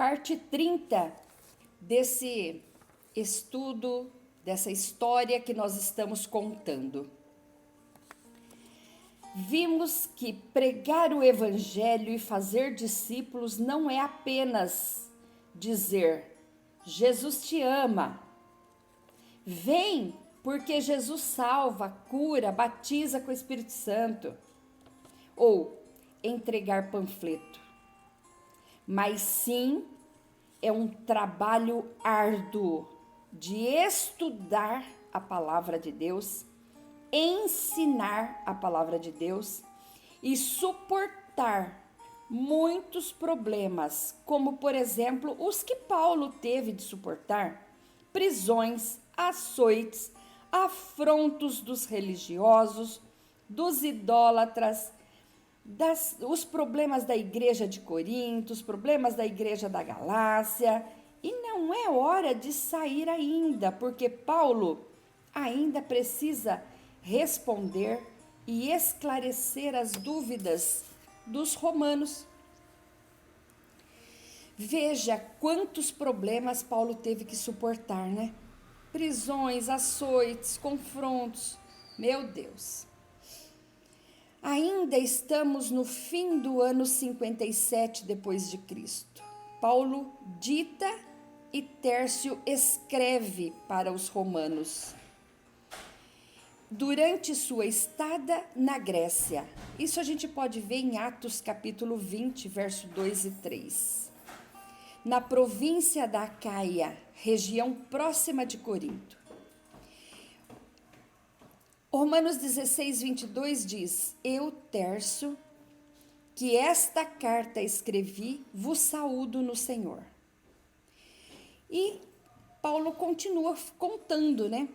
parte 30 desse estudo, dessa história que nós estamos contando. Vimos que pregar o evangelho e fazer discípulos não é apenas dizer: Jesus te ama, vem porque Jesus salva, cura, batiza com o Espírito Santo, ou entregar panfleto, mas sim é um trabalho árduo de estudar a palavra de Deus, ensinar a palavra de Deus e suportar muitos problemas, como por exemplo os que Paulo teve de suportar: prisões, açoites, afrontos dos religiosos, dos idólatras, os problemas da igreja de Corinto, os problemas da igreja da Galácia. E não é hora de sair ainda, porque Paulo ainda precisa responder e esclarecer as dúvidas dos romanos. Veja quantos problemas Paulo teve que suportar, né? Prisões, açoites, confrontos. Meu Deus! Ainda estamos no fim do ano 57 depois de Cristo. Paulo dita e Tércio escreve para os romanos durante sua estada na Grécia. Isso a gente pode ver em Atos capítulo 20, verso 2 e 3. Na província da Acaia, região próxima de Corinto. Romanos 16, 22 diz: Eu, Tércio, que esta carta escrevi, vos saúdo no Senhor. E Paulo continua contando, né?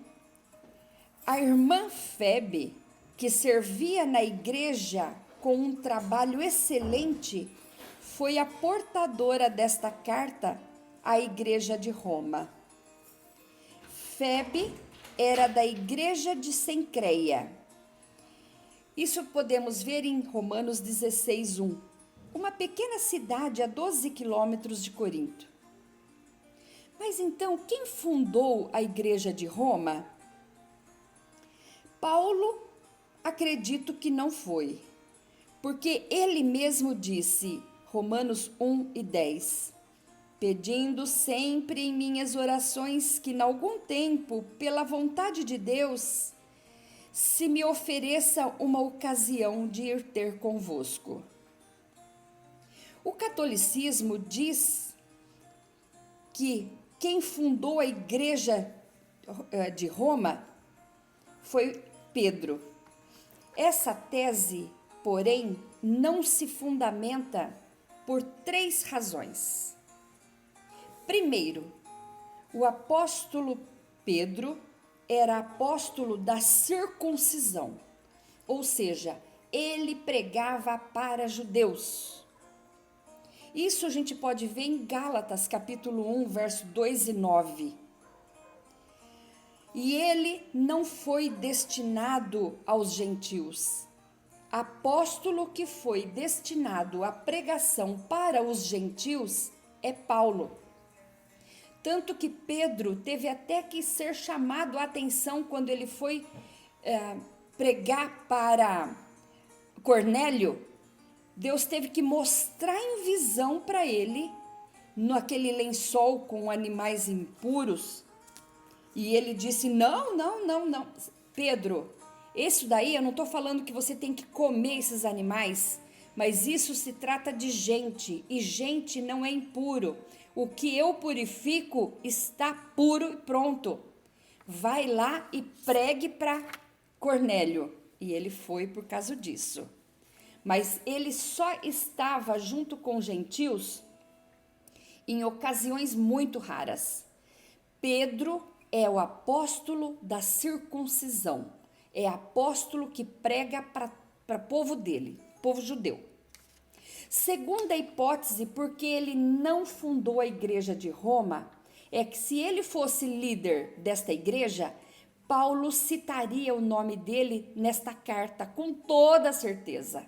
A irmã Febe, que servia na igreja com um trabalho excelente, foi a portadora desta carta à igreja de Roma. Febe era da igreja de Cencreia. Isso podemos ver em Romanos 16, 1. Uma pequena cidade a 12 quilômetros de Corinto. Mas então, quem fundou a igreja de Roma? Paulo, acredito que não foi, porque ele mesmo disse, Romanos 1 e 10, pedindo sempre em minhas orações que, em algum tempo, pela vontade de Deus, se me ofereça uma ocasião de ir ter convosco. O catolicismo diz que quem fundou a igreja de Roma foi Pedro. Essa tese, porém, não se fundamenta por 3 razões. Primeiro, o apóstolo Pedro era apóstolo da circuncisão, ou seja, ele pregava para judeus. Isso a gente pode ver em Gálatas, capítulo 1, verso 2 e 9. E ele não foi destinado aos gentios. Apóstolo que foi destinado à pregação para os gentios é Paulo. Tanto que Pedro teve até que ser chamado a atenção quando ele foi pregar para Cornélio. Deus teve que mostrar em visão para ele, naquele lençol com animais impuros. E ele disse, não. Pedro, isso daí eu não estou falando que você tem que comer esses animais, mas isso se trata de gente, e gente não é impuro. O que eu purifico está puro e pronto. Vai lá e pregue para Cornélio. E ele foi por causa disso. Mas ele só estava junto com gentios em ocasiões muito raras. Pedro é o apóstolo da circuncisão. É apóstolo que prega para o povo dele, povo judeu. Segunda hipótese, porque ele não fundou a igreja de Roma, é que se ele fosse líder desta igreja, Paulo citaria o nome dele nesta carta com toda certeza.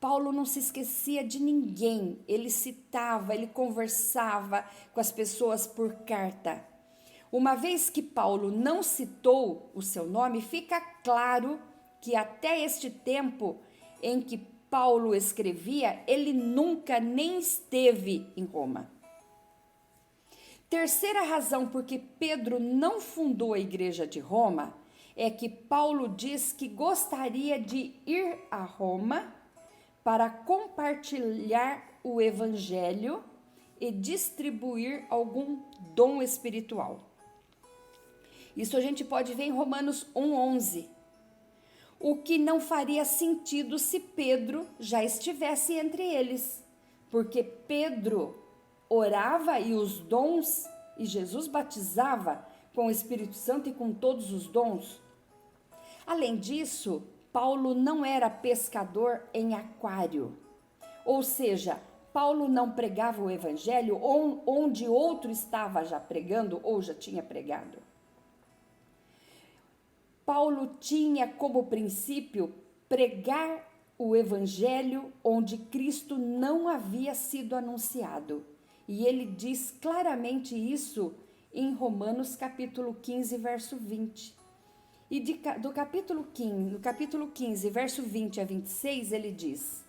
Paulo não se esquecia de ninguém, ele citava, ele conversava com as pessoas por carta. Uma vez que Paulo não citou o seu nome, fica claro que até este tempo em que Paulo escrevia, ele nunca nem esteve em Roma. Terceira razão por que Pedro não fundou a igreja de Roma é que Paulo diz que gostaria de ir a Roma para compartilhar o evangelho e distribuir algum dom espiritual. Isso a gente pode ver em Romanos 1:11. O que não faria sentido se Pedro já estivesse entre eles, porque Pedro orava e os dons, e Jesus batizava com o Espírito Santo e com todos os dons. Além disso, Paulo não era pescador em aquário, ou seja, Paulo não pregava o evangelho onde outro estava já pregando ou já tinha pregado. Paulo tinha como princípio pregar o evangelho onde Cristo não havia sido anunciado. E ele diz claramente isso em Romanos capítulo 15, verso 20. E no capítulo 15, verso 20 a 26, ele diz: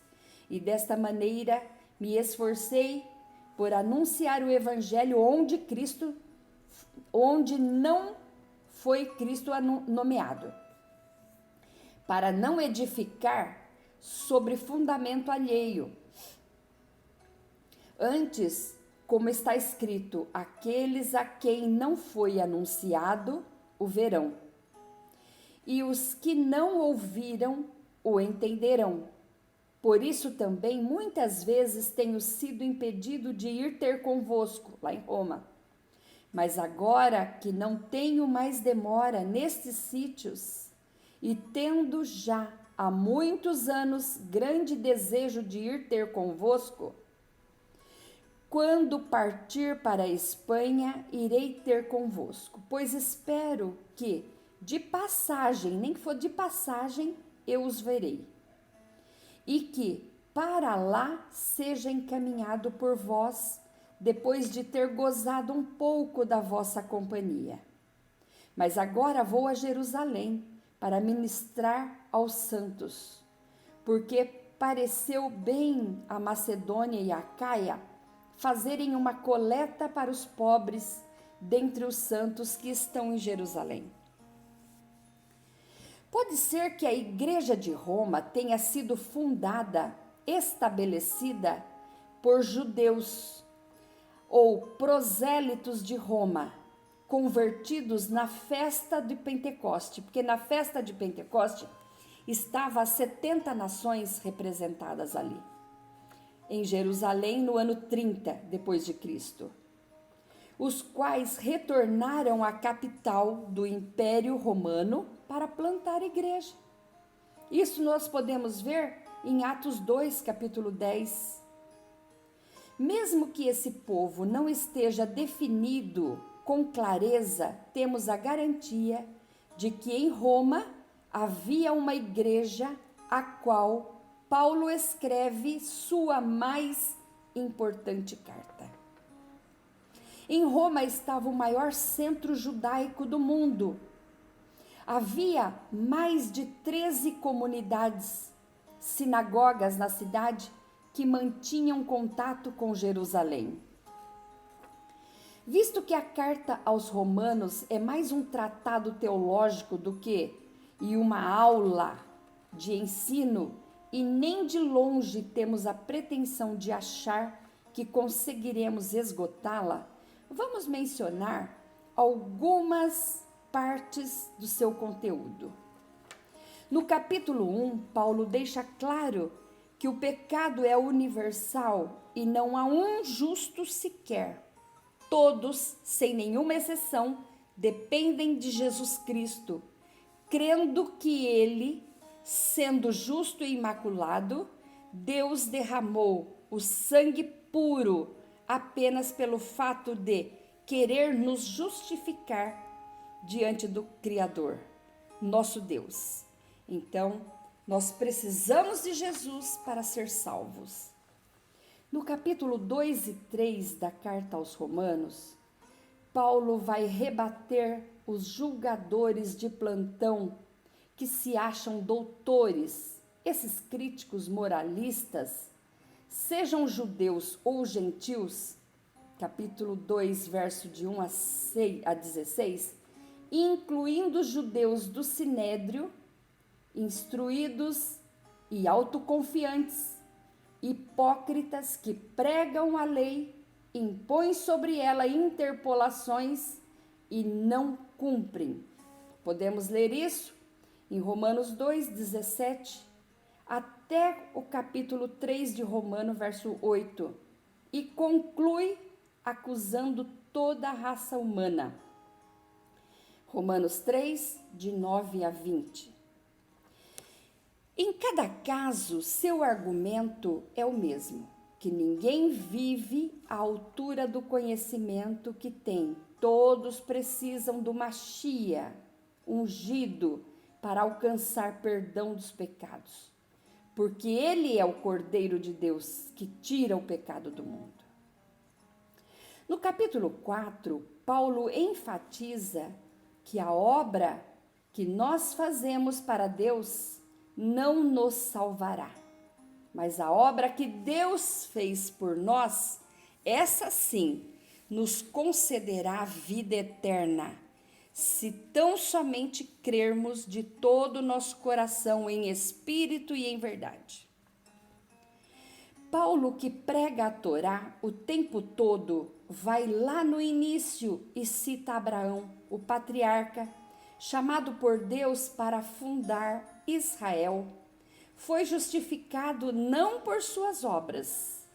E desta maneira me esforcei por anunciar o evangelho onde não foi Cristo nomeado, para não edificar sobre fundamento alheio. Antes, como está escrito, aqueles a quem não foi anunciado o verão, e os que não ouviram o entenderão. Por isso também muitas vezes tenho sido impedido de ir ter convosco, lá em Roma. Mas agora que não tenho mais demora nestes sítios, e tendo já há muitos anos grande desejo de ir ter convosco, quando partir para a Espanha, irei ter convosco, pois espero que, de passagem, nem que for de passagem, eu os verei, e que para lá seja encaminhado por vós, depois de ter gozado um pouco da vossa companhia. Mas agora vou a Jerusalém para ministrar aos santos, porque pareceu bem a Macedônia e a Acaia fazerem uma coleta para os pobres dentre os santos que estão em Jerusalém. Pode ser que a igreja de Roma tenha sido fundada, estabelecida por judeus ou prosélitos de Roma, convertidos na festa de Pentecoste, porque na festa de Pentecoste estavam as 70 nações representadas ali, em Jerusalém no ano 30 depois de Cristo, os quais retornaram à capital do Império Romano para plantar igreja. Isso nós podemos ver em Atos 2, capítulo 10. Mesmo que esse povo não esteja definido com clareza, temos a garantia de que em Roma havia uma igreja a qual Paulo escreve sua mais importante carta. Em Roma estava o maior centro judaico do mundo. Havia mais de 13 comunidades, sinagogas na cidade que mantinham contato com Jerusalém. Visto que a carta aos Romanos é mais um tratado teológico do que uma aula de ensino, e nem de longe temos a pretensão de achar que conseguiremos esgotá-la, vamos mencionar algumas partes do seu conteúdo. No capítulo 1, Paulo deixa claro que o pecado é universal e não há um justo sequer. Todos, sem nenhuma exceção, dependem de Jesus Cristo, crendo que ele, sendo justo e imaculado, Deus derramou o sangue puro apenas pelo fato de querer nos justificar diante do Criador, nosso Deus. Então, Nós precisamos de Jesus para ser salvos. No capítulo 2 e 3 da carta aos Romanos, Paulo vai rebater os julgadores de plantão que se acham doutores, esses críticos moralistas, sejam judeus ou gentios, capítulo 2, verso de 1 a 16, incluindo os judeus do Sinédrio, instruídos e autoconfiantes, hipócritas que pregam a lei, impõem sobre ela interpolações e não cumprem. Podemos ler isso em Romanos 2, 17, até o capítulo 3 de Romanos, verso 8, e conclui acusando toda a raça humana. Romanos 3, de 9 a 20. Em cada caso, seu argumento é o mesmo, que ninguém vive à altura do conhecimento que tem. Todos precisam do Machia, ungido, para alcançar perdão dos pecados, porque ele é o Cordeiro de Deus que tira o pecado do mundo. No capítulo 4, Paulo enfatiza que a obra que nós fazemos para Deus não nos salvará, mas a obra que Deus fez por nós, essa sim, nos concederá a vida eterna, se tão somente crermos de todo o nosso coração em espírito e em verdade. Paulo, que prega a Torá o tempo todo, vai lá no início e cita Abraão, o patriarca, chamado por Deus para fundar Israel. Foi justificado não por suas obras.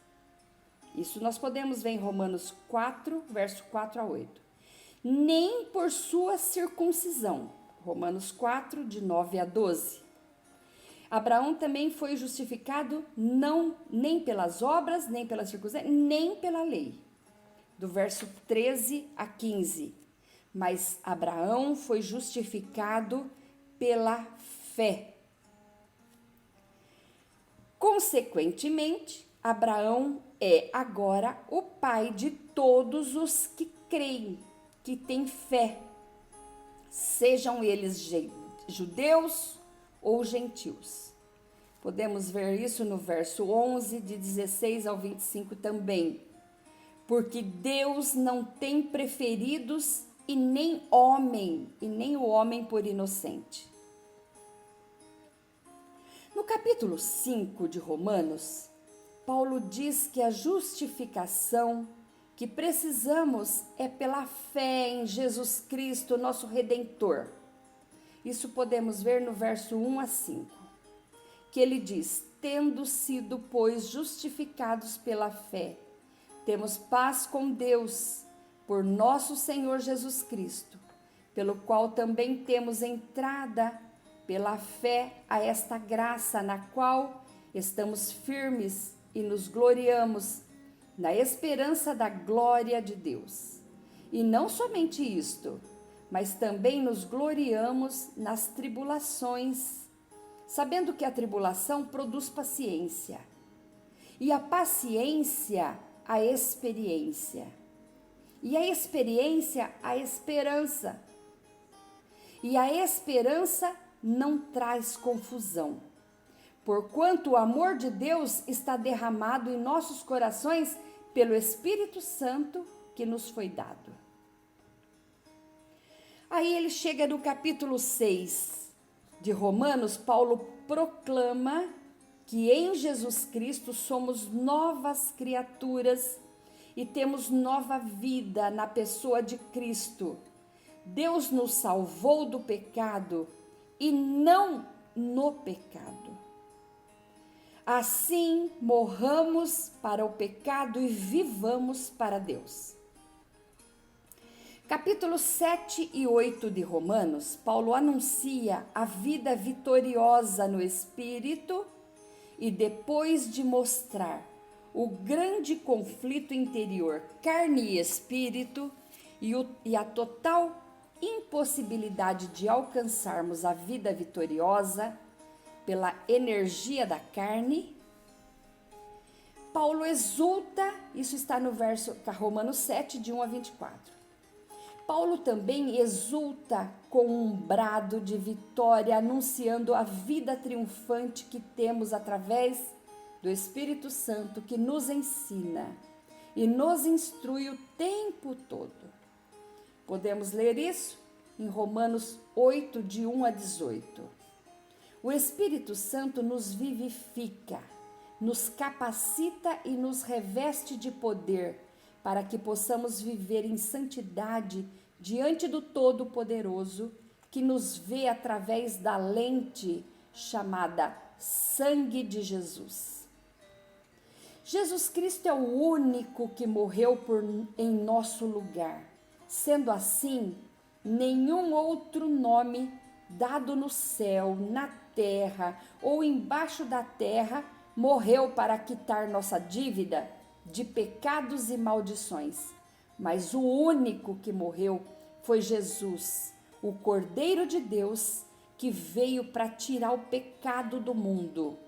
Isso nós podemos ver em Romanos 4, verso 4 a 8. Nem por sua circuncisão. Romanos 4, de 9 a 12. Abraão também foi justificado nem pelas obras, nem pela circuncisão, nem pela lei. Do verso 13 a 15. Mas Abraão foi justificado pela fé. Consequentemente, Abraão é agora o pai de todos os que creem, que têm fé, sejam eles judeus ou gentios. Podemos ver isso no verso 11, de 16 ao 25 também. Porque Deus não tem preferidos e nem o homem por inocente. No capítulo 5 de Romanos, Paulo diz que a justificação que precisamos é pela fé em Jesus Cristo, nosso Redentor. Isso podemos ver no verso 1 a 5, que ele diz: tendo sido, pois, justificados pela fé, temos paz com Deus, por nosso Senhor Jesus Cristo, pelo qual também temos entrada pela fé a esta graça, na qual estamos firmes e nos gloriamos na esperança da glória de Deus. E não somente isto, mas também nos gloriamos nas tribulações, sabendo que a tribulação produz paciência, e a paciência, a experiência, e a experiência, a esperança, e a esperança não traz confusão, porquanto o amor de Deus está derramado em nossos corações pelo Espírito Santo que nos foi dado. Aí ele chega no capítulo 6 de Romanos. Paulo proclama que em Jesus Cristo somos novas criaturas e temos nova vida na pessoa de Cristo. Deus nos salvou do pecado e não no pecado. Assim, morramos para o pecado e vivamos para Deus. Capítulos 7 e 8 de Romanos, Paulo anuncia a vida vitoriosa no Espírito e depois de mostrar o grande conflito interior, carne e espírito, e a total impossibilidade de alcançarmos a vida vitoriosa, pela energia da carne. Paulo exulta, isso está no verso Romanos 7, de 1 a 24. Paulo também exulta com um brado de vitória, anunciando a vida triunfante que temos através do Espírito Santo, que nos ensina e nos instrui o tempo todo. Podemos ler isso em Romanos 8, de 1 a 18. O Espírito Santo nos vivifica, nos capacita e nos reveste de poder, para que possamos viver em santidade diante do Todo-Poderoso, que nos vê através da lente chamada sangue de Jesus. Jesus Cristo é o único que morreu em nosso lugar. Sendo assim, nenhum outro nome dado no céu, na terra ou embaixo da terra morreu para quitar nossa dívida de pecados e maldições, mas o único que morreu foi Jesus, o Cordeiro de Deus, que veio para tirar o pecado do mundo,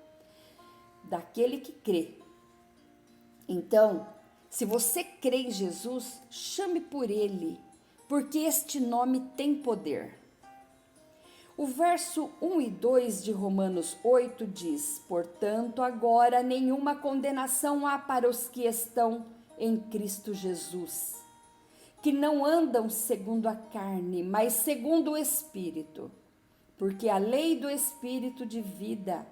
daquele que crê. Então, se você crê em Jesus, chame por ele, porque este nome tem poder. O verso 1 e 2 de Romanos 8 diz: portanto, agora nenhuma condenação há para os que estão em Cristo Jesus, que não andam segundo a carne, mas segundo o Espírito. Porque a lei do Espírito de vida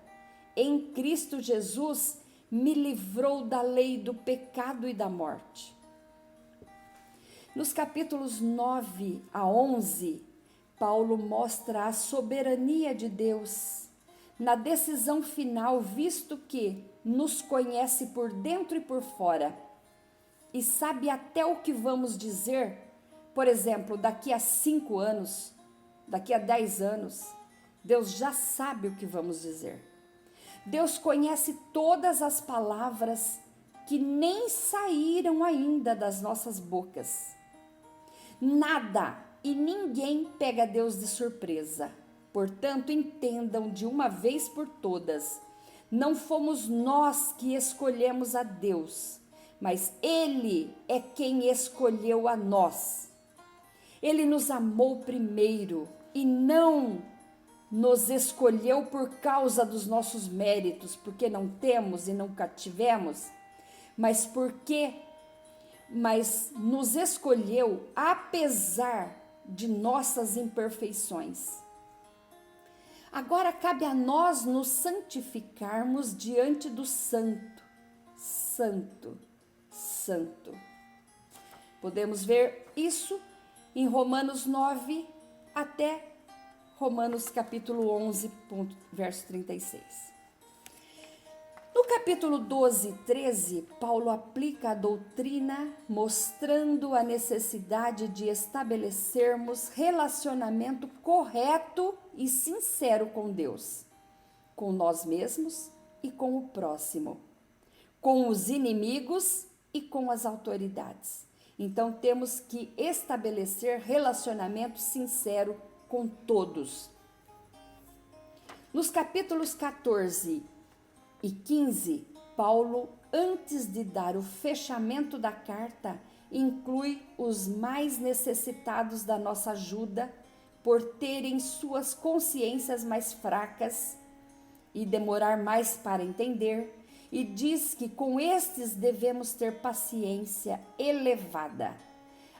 em Cristo Jesus me livrou da lei do pecado e da morte. Nos capítulos 9 a 11, Paulo mostra a soberania de Deus na decisão final, visto que nos conhece por dentro e por fora e sabe até o que vamos dizer. Por exemplo, daqui a 5 anos, daqui a 10 anos, Deus já sabe o que vamos dizer. Deus conhece todas as palavras que nem saíram ainda das nossas bocas. Nada e ninguém pega Deus de surpresa. Portanto, entendam de uma vez por todas, não fomos nós que escolhemos a Deus, mas Ele é quem escolheu a nós. Ele nos amou primeiro e não nos escolheu por causa dos nossos méritos, porque não temos e nunca tivemos, mas nos escolheu apesar de nossas imperfeições. Agora cabe a nós nos santificarmos diante do Santo, Santo, Santo. Podemos ver isso em Romanos 9 até Romanos capítulo 11, verso 36. No capítulo 12 e 13, Paulo aplica a doutrina mostrando a necessidade de estabelecermos relacionamento correto e sincero com Deus, com nós mesmos e com o próximo, com os inimigos e com as autoridades. Então temos que estabelecer relacionamento sincero com todos. Nos capítulos 14 e 15, Paulo, antes de dar o fechamento da carta, inclui os mais necessitados da nossa ajuda por terem suas consciências mais fracas e demorar mais para entender, e diz que com estes devemos ter paciência elevada,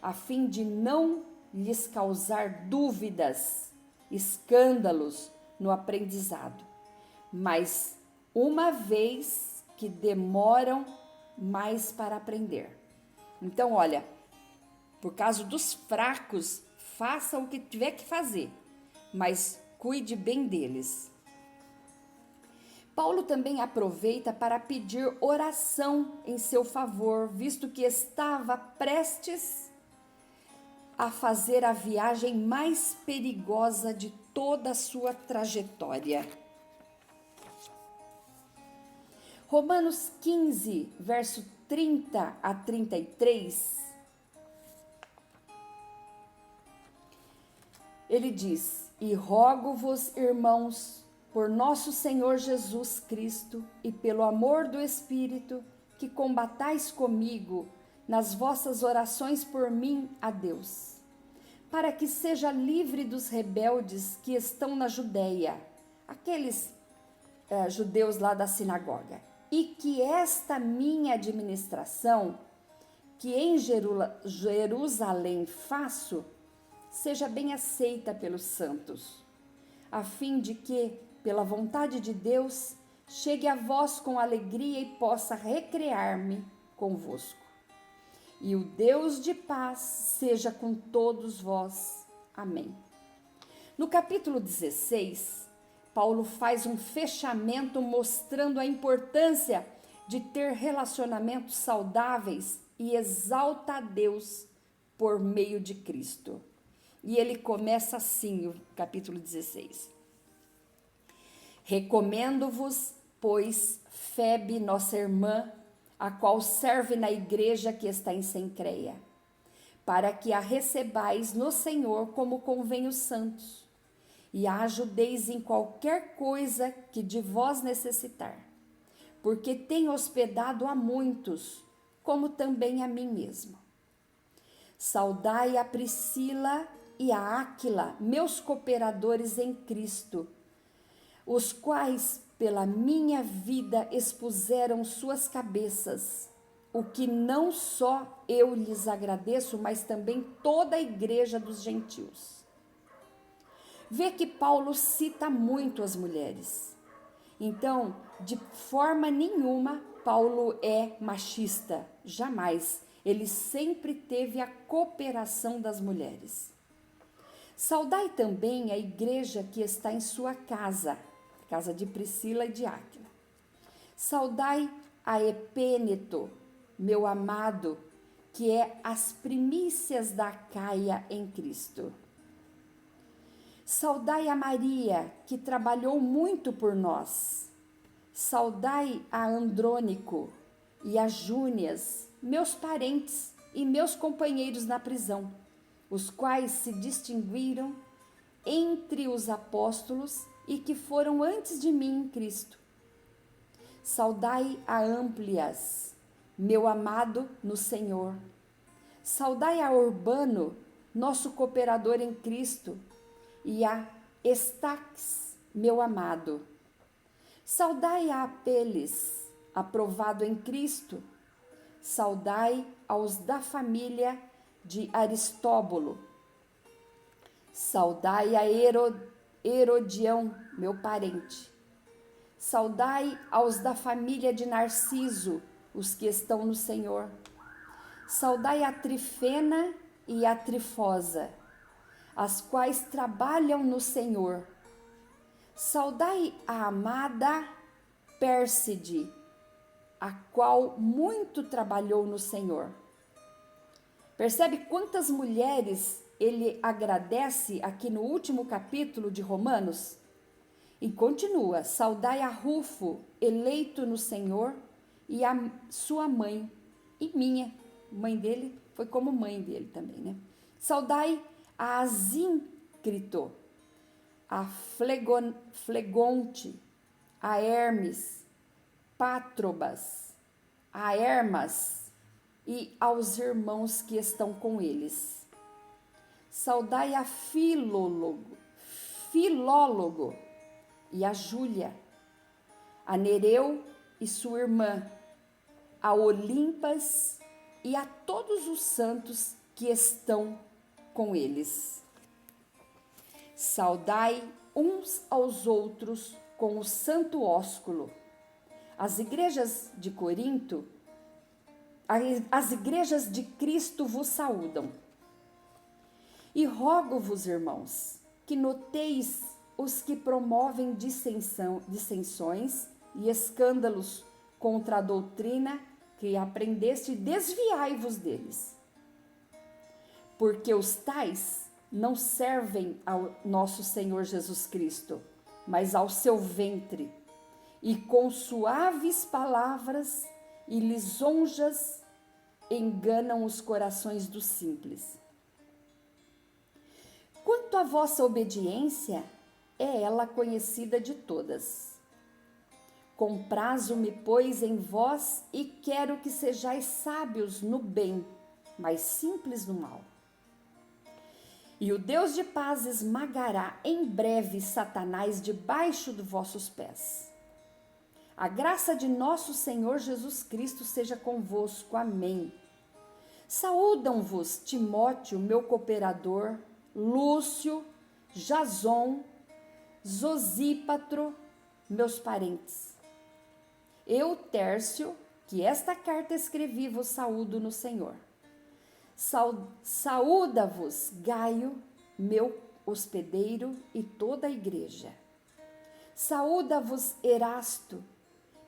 a fim de não lhes causar dúvidas, escândalos no aprendizado, mas uma vez que demoram mais para aprender. Então, olha, por causa dos fracos, faça o que tiver que fazer, mas cuide bem deles. Paulo também aproveita para pedir oração em seu favor, visto que estava prestes a fazer a viagem mais perigosa de toda a sua trajetória. Romanos 15, verso 30 a 33, ele diz: E rogo-vos, irmãos, por nosso Senhor Jesus Cristo e pelo amor do Espírito, que combatais comigo nas vossas orações por mim a Deus, para que seja livre dos rebeldes que estão na Judéia, aqueles judeus lá da sinagoga, e que esta minha administração, que em Jerusalém faço, seja bem aceita pelos santos, a fim de que, pela vontade de Deus, chegue a vós com alegria e possa recrear-me convosco. E o Deus de paz seja com todos vós. Amém. No capítulo 16, Paulo faz um fechamento mostrando a importância de ter relacionamentos saudáveis e exalta a Deus por meio de Cristo. E ele começa assim o capítulo 16. Recomendo-vos, pois, Febe, nossa irmã, a qual serve na igreja que está em Cencreia, para que a recebais no Senhor como convém os santos, e a ajudeis em qualquer coisa que de vós necessitar, porque tem hospedado a muitos, como também a mim mesmo. Saudai a Priscila e a Áquila, meus cooperadores em Cristo, os quais pela minha vida expuseram suas cabeças, o que não só eu lhes agradeço, mas também toda a igreja dos gentios. Vê que Paulo cita muito as mulheres. Então, de forma nenhuma, Paulo é machista, jamais. Ele sempre teve a cooperação das mulheres. Saudai também a igreja que está em sua casa de Priscila e de Áquila. Saudai a Epêneto, meu amado, que é as primícias da Acaia em Cristo. Saudai a Maria, que trabalhou muito por nós. Saudai a Andrônico e a Júnias, meus parentes e meus companheiros na prisão, os quais se distinguiram entre os apóstolos e que foram antes de mim em Cristo. Saudai a Amplias, meu amado no Senhor. Saudai a Urbano, nosso cooperador em Cristo, e a Estaques, meu amado. Saudai a Apeles, aprovado em Cristo. Saudai aos da família de Aristóbulo. Saudai a Herodião, meu parente. Saudai aos da família de Narciso, os que estão no Senhor. Saudai a Trifena e a Trifosa, as quais trabalham no Senhor. Saudai a amada Pérside, a qual muito trabalhou no Senhor. Percebe quantas mulheres ele agradece aqui no último capítulo de Romanos? E continua: saudai a Rufo, eleito no Senhor, e a sua mãe, e minha mãe dele foi como mãe dele também, né? Saudai a Asíncrito, a Flegonte, a Hermes, Pátrobas, a Hermas e aos irmãos que estão com eles. Saudai a Filólogo e a Júlia, a Nereu e sua irmã, a Olimpas e a todos os santos que estão com eles. Saudai uns aos outros com o santo ósculo. As igrejas de Corinto, as igrejas de Cristo vos saúdam. E rogo-vos, irmãos, que noteis os que promovem dissensões e escândalos contra a doutrina que aprendeste, desviai-vos deles. Porque os tais não servem ao nosso Senhor Jesus Cristo, mas ao seu ventre, e com suaves palavras e lisonjas enganam os corações dos simples. Quanto à vossa obediência, é ela conhecida de todas. Comprazo-me, pois, em vós e quero que sejais sábios no bem, mas simples no mal. E o Deus de paz esmagará em breve Satanás debaixo dos vossos pés. A graça de nosso Senhor Jesus Cristo seja convosco. Amém. Saúdam-vos Timóteo, meu cooperador, Lúcio, Jason, Sosípatro, meus parentes. Eu, Tércio, que esta carta escrevi, vos saúdo no Senhor. Saúda-vos Gaio, meu hospedeiro, e toda a igreja. Saúda-vos Erasto,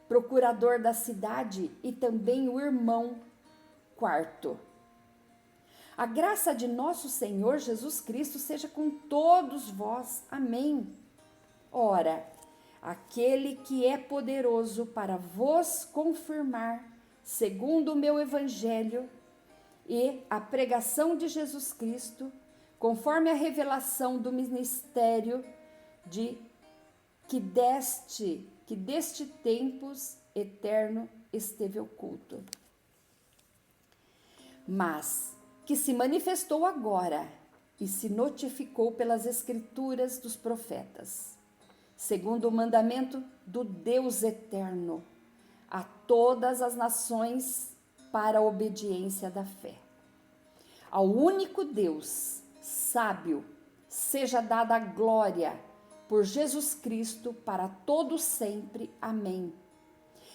procurador da cidade, e também o irmão Quarto. A graça de nosso Senhor Jesus Cristo seja com todos vós. Amém. Ora, aquele que é poderoso para vos confirmar, segundo o meu evangelho e a pregação de Jesus Cristo, conforme a revelação do ministério que deste tempos eterno esteve oculto, mas que se manifestou agora e se notificou pelas escrituras dos profetas, segundo o mandamento do Deus eterno, a todas as nações para a obediência da fé. Ao único Deus, sábio, seja dada a glória por Jesus Cristo para todo sempre. Amém.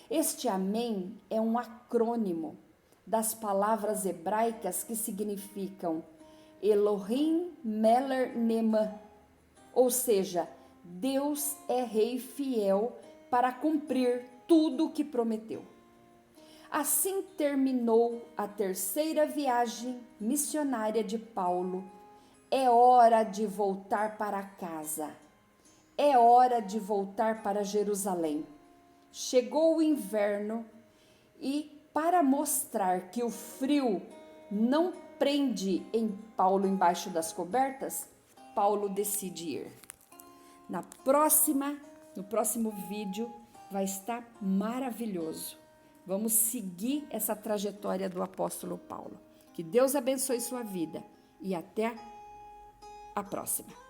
Este amém é um acrônimo das palavras hebraicas que significam Elohim Meler Nema, ou seja, Deus é rei fiel para cumprir tudo o que prometeu. Assim terminou a terceira viagem missionária de Paulo. É hora de voltar para casa. É hora de voltar para Jerusalém. Chegou o inverno e, para mostrar que o frio não prende em Paulo embaixo das cobertas, Paulo decide ir. No próximo vídeo vai estar maravilhoso. Vamos seguir essa trajetória do apóstolo Paulo. Que Deus abençoe sua vida e até a próxima.